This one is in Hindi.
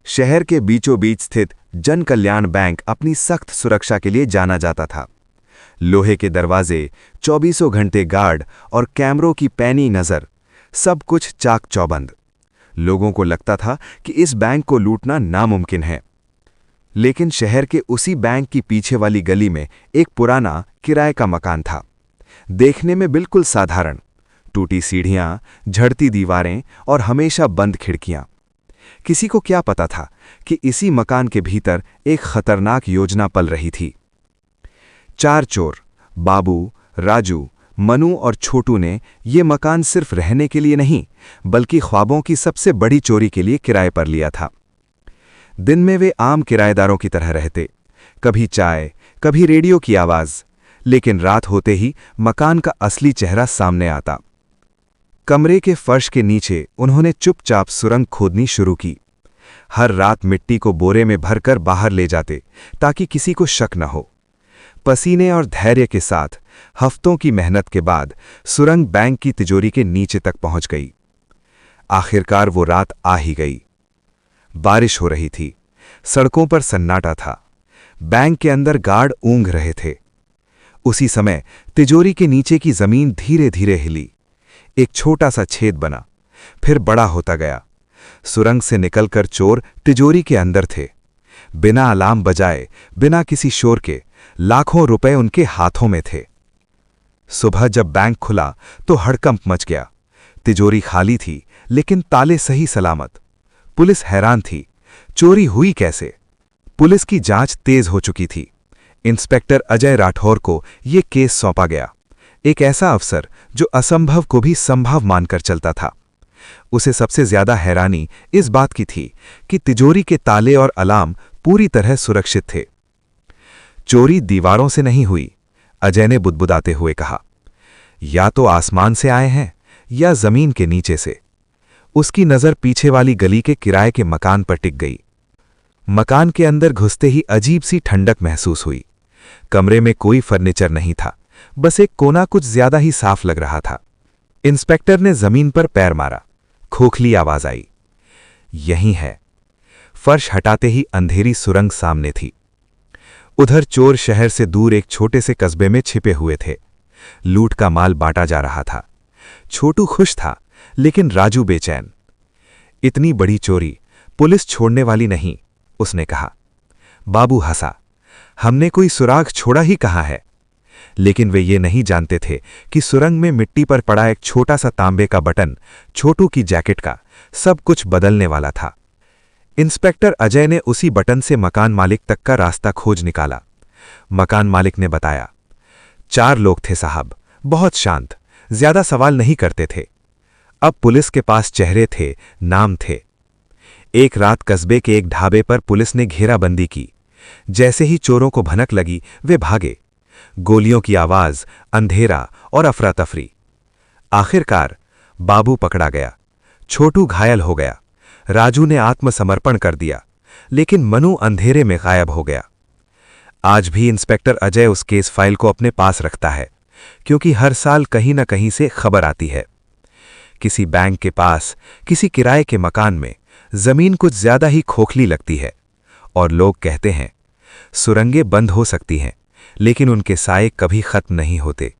शहर के बीचों बीच स्थित जन कल्याण बैंक अपनी सख्त सुरक्षा के लिए जाना जाता था। लोहे के दरवाजे, 24 घंटे गार्ड और कैमरों की पैनी नज़र, सब कुछ चाक चौबंद। लोगों को लगता था कि इस बैंक को लूटना नामुमकिन है। लेकिन शहर के उसी बैंक की पीछे वाली गली में एक पुराना किराए का मकान था। देखने में बिल्कुल साधारण, टूटी सीढ़ियां, झड़ती दीवारें और हमेशा बंद खिड़कियां। किसी को क्या पता था कि इसी मकान के भीतर एक खतरनाक योजना पल रही थी। 4 चोर, बाबू, राजू, मनु और छोटू ने ये मकान सिर्फ रहने के लिए नहीं, बल्कि ख्वाबों की सबसे बड़ी चोरी के लिए किराए पर लिया था। दिन में वे आम किराएदारों की तरह रहते, कभी चाय, कभी रेडियो की आवाज, लेकिन रात होते ही मकान का असली चेहरा सामने आता। कमरे के फर्श के नीचे उन्होंने चुपचाप सुरंग खोदनी शुरू की। हर रात मिट्टी को बोरे में भरकर बाहर ले जाते ताकि किसी को शक न हो। पसीने और धैर्य के साथ हफ्तों की मेहनत के बाद सुरंग बैंक की तिजोरी के नीचे तक पहुंच गई। आखिरकार वो रात आ ही गई। बारिश हो रही थी, सड़कों पर सन्नाटा था, बैंक के अंदर गार्ड ऊँघ रहे थे। उसी समय तिजोरी के नीचे की जमीन धीरे धीरे हिली। एक छोटा सा छेद बना, फिर बड़ा होता गया। सुरंग से निकलकर चोर तिजोरी के अंदर थे। बिना अलार्म बजाए, बिना किसी शोर के लाखों रुपए उनके हाथों में थे। सुबह जब बैंक खुला तो हड़कंप मच गया। तिजोरी खाली थी, लेकिन ताले सही सलामत। पुलिस हैरान थी, चोरी हुई कैसे? पुलिस की जांच तेज हो चुकी थी। इंस्पेक्टर अजय राठौर को यह केस सौंपा गया, एक ऐसा अफसर जो असंभव को भी संभव मानकर चलता था। उसे सबसे ज्यादा हैरानी इस बात की थी कि तिजोरी के ताले और अलार्म पूरी तरह सुरक्षित थे। चोरी दीवारों से नहीं हुई, अजय ने बुदबुदाते हुए कहा। या तो आसमान से आए हैं या जमीन के नीचे से। उसकी नजर पीछे वाली गली के किराए के मकान पर टिक गई। मकान के अंदर घुसते ही अजीब सी ठंडक महसूस हुई। कमरे में कोई फर्नीचर नहीं था, बस एक कोना कुछ ज्यादा ही साफ लग रहा था। इंस्पेक्टर ने जमीन पर पैर मारा, खोखली आवाज आई। यही है। फर्श हटाते ही अंधेरी सुरंग सामने थी। उधर चोर शहर से दूर एक छोटे से कस्बे में छिपे हुए थे। लूट का माल बांटा जा रहा था। छोटू खुश था, लेकिन राजू बेचैन। इतनी बड़ी चोरी पुलिस छोड़ने वाली नहीं, उसने कहा। बाबू हंसा। हमने कोई सुराग छोड़ा ही कहाँ है। लेकिन वे ये नहीं जानते थे कि सुरंग में मिट्टी पर पड़ा एक छोटा सा तांबे का बटन, छोटू की जैकेट का, सब कुछ बदलने वाला था। इंस्पेक्टर अजय ने उसी बटन से मकान मालिक तक का रास्ता खोज निकाला। मकान मालिक ने बताया, 4 लोग थे साहब, बहुत शांत, ज्यादा सवाल नहीं करते थे। अब पुलिस के पास चेहरे थे, नाम थे। एक रात कस्बे के एक ढाबे पर पुलिस ने घेराबंदी की। जैसे ही चोरों को भनक लगी, वे भागे। गोलियों की आवाज, अंधेरा और अफरा तफरी। आखिरकार बाबू पकड़ा गया, छोटू घायल हो गया, राजू ने आत्मसमर्पण कर दिया, लेकिन मनु अंधेरे में गायब हो गया। आज भी इंस्पेक्टर अजय उस केस फाइल को अपने पास रखता है, क्योंकि हर साल कहीं न कहीं से खबर आती है। किसी बैंक के पास, किसी किराए के मकान में जमीन कुछ ज्यादा ही खोखली लगती है, और लोग कहते हैं, सुरंगें बंद हो सकती हैं, लेकिन उनके साए कभी खत्म नहीं होते।